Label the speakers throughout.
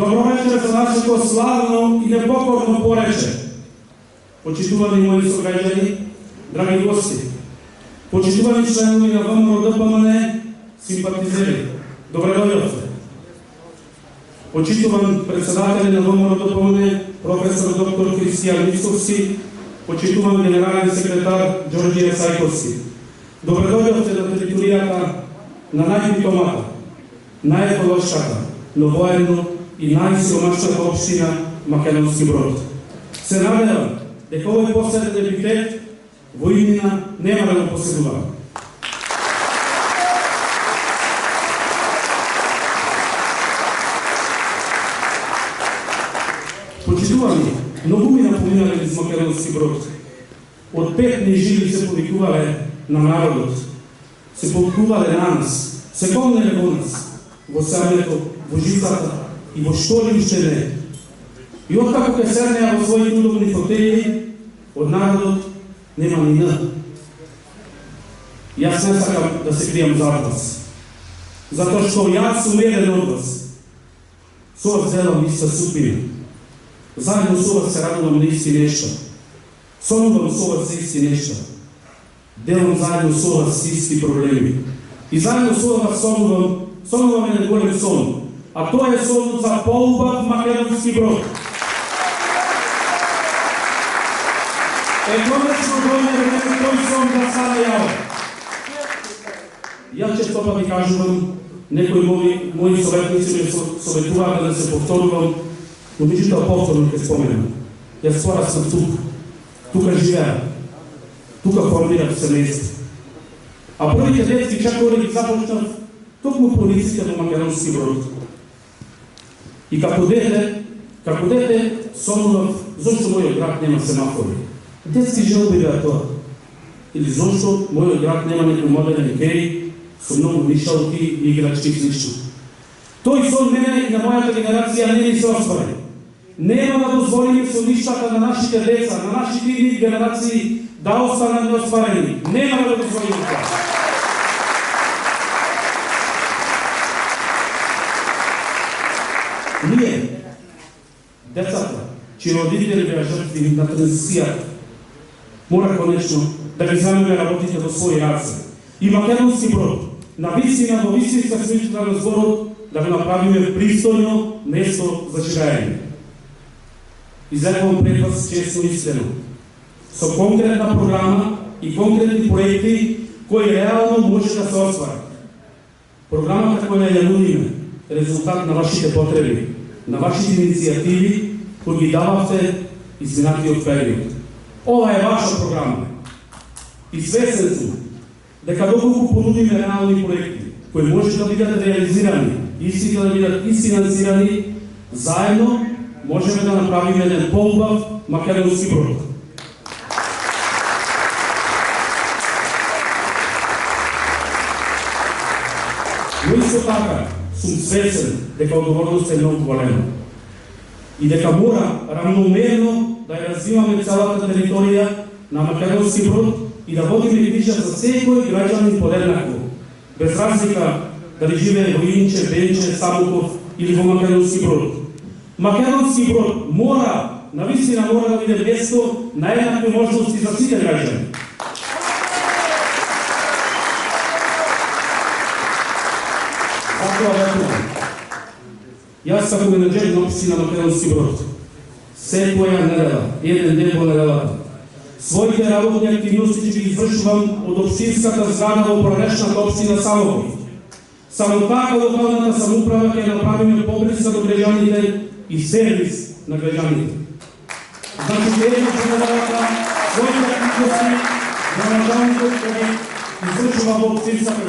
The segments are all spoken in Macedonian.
Speaker 1: Dobro večer za našето славно и непокорно порече. Почитувани мои съграждани, драги гости, почитувани членове на ВМРО ДПМНЕ, симпатизери, добре дойдохте. Почитуван председател на ВМРО ДПМНЕ, професор доктор Християн Мицовски, почитуван генерален секретар Джорджия Сайковски. Добре дойдохте на територията на най-питомата, най-екологичната, но военно и най-сиромашната община Македонски Брод. Се надевам дека овој последен епитет во иднина нема да го поседува. Почитувани, многумина поминале из Македонски Брод. Од 5 нежили се повикувале на народот, се повикувале на нас, се гонеле во нас, во срамето, во жицата и во што ли уште не. И откако ке седнеа во своите удобни фотели, од народот нема ни н. Јас не сакам да се кријам зад вас, затоа што јас сум еден од вас. Со вас делам иста судбина. Заедно со вас се радувам на исти нешта. Сонувам со вас исти нешта. Делам заедно со вас исти проблеми. И заедно со вас сонувам еден голем сон. А тоа е сонот за поубав Македонски Брод. Конечно дојде време тој сон да стане јава. Јас често пати кажувам, некои мои советници ме советуваат да се повторувам, но меѓутоа повторно ќе споменам. Јас пораснав тука живеа, тука формирав семејство. А првите детски чакови ги започнав токму по улиците на Македонски Брод. И како дете сонував зошто мојот град нема семафори. Детски желби беа тоа. Или зошто мојот град нема некој модерен кеј со многу мишалки и играчки слично. Тој сон мене и на мојата генерација не ни се оствари. Нема да дозволиме со ништата на нашите деца, на нашите идни генерации да останат неостварени. Нема да дозволиме тоа. Ние, децата, чии родители беа жртви на транзицијата, мора конечно да ги земеме работите во своји раце. И Македонски Брод, на вистина, во вистинска смисла на зборот, да го направиме пристојно место за живење. Излекувам пред вас честно и искрено, со конкретна програма и конкретни проекти кои реално може да се остварат. Програмата која ја нудиме, резултат на вашите потреби, на вашите иницијативи кои ги дававте изминатиот период. Ова е ваша програма. И свесен сум дека доколку понудиме реални проекти кои може да бидат реализирани и да бидат изфинансирани, заедно можеме да направиме еден поубав Македонски Брод. Но исто така сум свесен дека одговорноста е многу голема и дека мора равномерно да ја развиваме целата територија на Македонски Брод и да водиме грижа за секој граѓанин подеднакво, без разлика дали живее во Инче, Бенче, Самоков или во Македонски Брод. Македонски Брод навистина мора да биде место на еднакви можности за сите граѓани. Јас како менеджер на општина Македонски Брод, секоја недела, еден ден во неделата, своите работни активности ќе ги извршувам од општинската зграда во проречната општина Самоков. Само така локалната самоуправа ќе направиме поблиска до граѓаните и сервис на граѓаните. Значи, едно во неделата, своите активности на началникот ќе извршува во општинската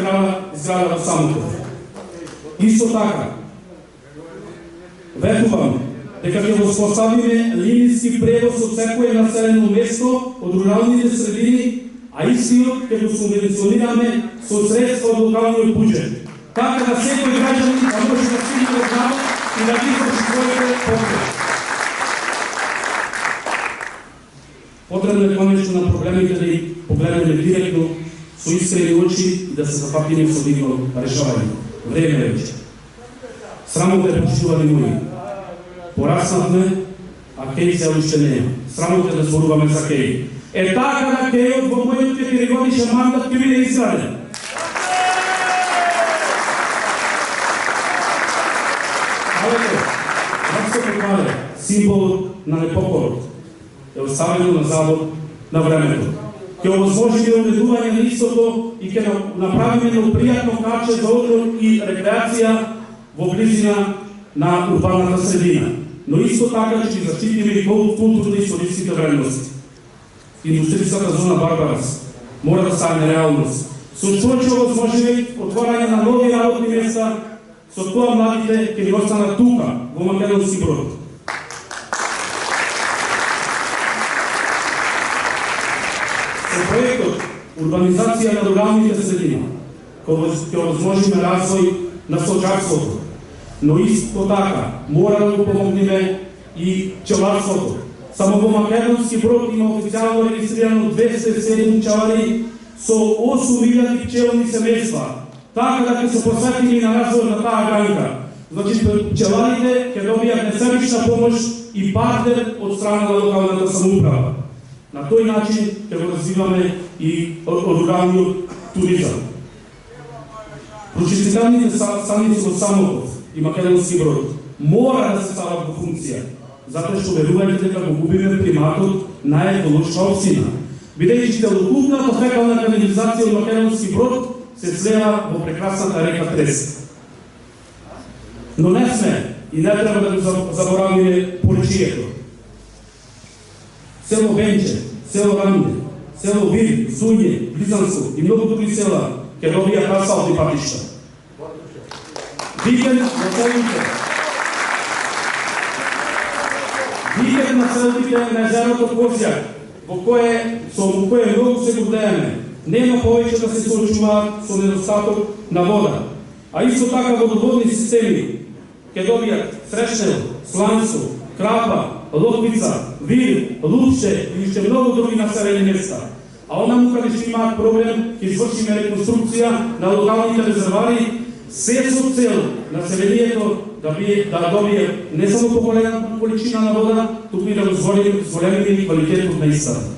Speaker 1: зграда во Самоков. Исто така, ветувам дека ќе воспоставиме линijski превоз од секое населено место од руралните средини, а истиот ќе го субвенционираме со средства од локалниот буџет. Така да секој граѓанин да може да стигне до градот и да ги изврши своите потреби. Потребно е конечно на проблемите да ги погледнеме директно со искрени очи и да се запатиме со нивно решавање. Време е вече. Срамота е, почитувани мои. пораснавме, а Кеј се уште нема. Срамоте да зборуваме за Кеј. Така да Кејот во мојот 4-годишен мандат ќе биде изграден. Символот на непокорот е оставено на завод на времето. Ќе овозможиме уредување на истото и ќе направиме едно пријатно каче за одрот и рекреација во близина на урбаната средина. Но исто така ќе ги заштитиме и културно историските вредности. Индустријската зона Барбарас мора да стане реалност. Со што ќе овозможиме отворање на нови работни места, со тоа младите ќе ни останат тука, во Македонски Брод. Со проектот урбанизација на руралните средини ќе овозможиме развој на сточарството, но исто така мора да го помогнеме и пчеларството. Само во Македонски Брод има официјално регистрирано 207 пчелари со 8.000 пчелни семејства. Така да ќе се посветиме и на развој на таа гранка. Значи, пчеларите ќе добијат несебична помош и партнер од страна на локалната самоуправа. На тој начин ќе го развиваме и руралниот туризам. Прочистителните станици во Самоков и Македонски Брод мора да се стават во функција, затоа што верувајте дека го губиме приматот на еколошка општина. Бидејќи целокупната фекална канализација од Македонски Брод се слева во прекрасната река Трес. Но не сме и не треба да го заборавиме Поличието. Село Бенче, село Рамне, село Вир, Суње, Близанско и многу други села ќе добијат асфалтни патишта. Викенд на целите. Викенд на целите на езерото Козјак, во кое многу се гордееме. Нема повеќе да се соочуваат со недостаток на вода. А исто така водоводни системи ќе добијат Срешнево, Сланцо, Крапа, Локвица, Вир, Лупче и уште многу други населени места. А онаму каде што имаат проблем, ќе извршиме реконструкција на локалните резервари, се со цел населението да добие не само поголема количина на вода, туку и да го зголемиме квалитетот на истата.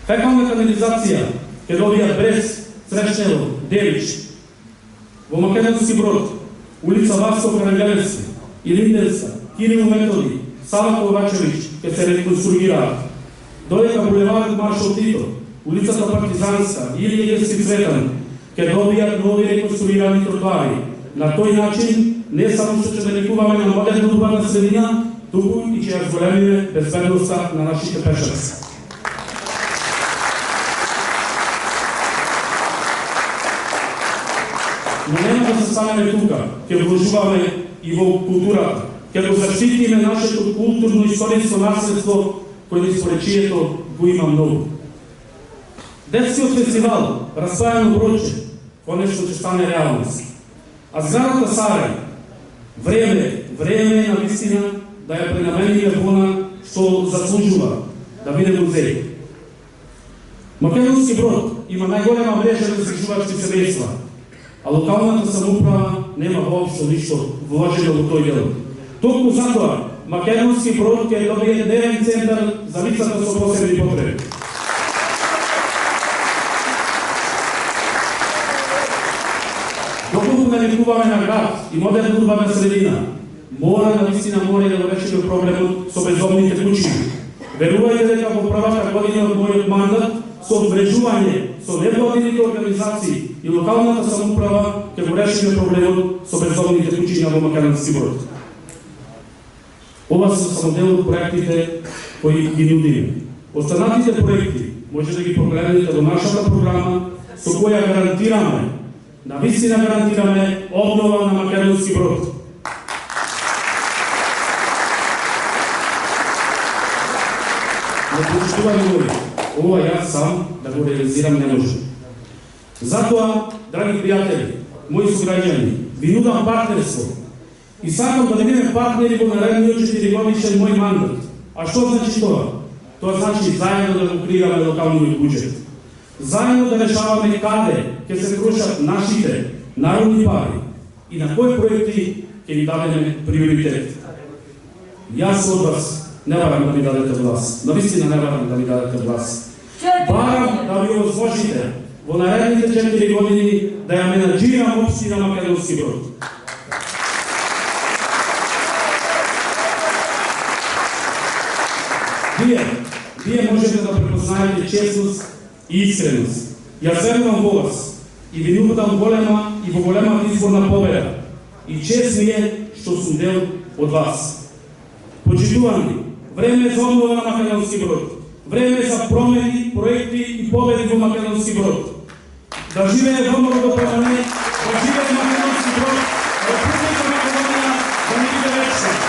Speaker 1: Фекална канализација ќе добијат Брес, Срешнево, Девич. Во Македонски Брод, улица Васко Карагелевски, Илинденска, Кирил Методи, Сава Ковачевич ќе се реконструираат. Додека булеварот Маршал Тито, улицата Партизанска и Илијевски Цветан ќе добијат нови реконструирани тротоари. На тој начин не само што ќе налекуваме на модерна урбана средина, туку и ќе ја зголемиме безбедноста на нашите пешаци. Но нема да се станеме тука, ќе вложуваме и во културата, ќе го заштитиме нашето културно-историско наследство, кој според чието го има многу. Детскиот фестивал, Распајано Броче, конечно ќе стане реалност. А зградата Сарај, време е на вистина да ја пренамениме во она што заслужува да биде музеј. Македонски Брод има најголема мрежа на изгражувачки семејства, а локалната самоуправа нема воопшто ништо вложено во тој дел. Токму затоа Македонски Брод ќе добие дневен центар за лицата со посебни потреби. Доколку налекуваме на град и модерна урбана средина, мора да го решиме проблемот со бездомните куќи. Верувајте дека во првата година од мојот мандат, со врежување со невладините организации и локалната самоуправа ќе го решиме проблемот со бездомните куќиња во Македонски Брод. Ова се само дел од проектите кои ги нудиме. Останатите проекти може да ги погледнете во нашата програма, со која навистина гарантираме обнова на Македонски Брод. Но почитувани мои, ова јас сам да го реализирам не можам. Затоа, драги пријатели, мои сограѓани, ви нудам партнерство и сакам да бидеме партнери во наредниот 4-годишен мој мандат. А што значи тоа? Тоа значи заедно да го креираме локалниот буџет. Заедно да решаваме каде ќе се трошат нашите народни пари и на кои проекти ќе ги дадеме приоритет. Јас од вас не барам да ми дадете власт. Навистина не барам да ми дадете власт. Барам да ви возможите во наредните 4 години да ја менаџирам општина Македонски Брод. Вие можете да препознаете честност и искреност. Јас верувам во вас и ви нудам голема и во големата изборна победа. И чест ми е што сум дел од вас. Почитувани, време е за обнова на Македонски Брод. Време е за промени, проекти и победи во Македонски Брод. Да живее ВМРО до перманент, да живее Македонски Брод, Република Македонија да ни биде вечна.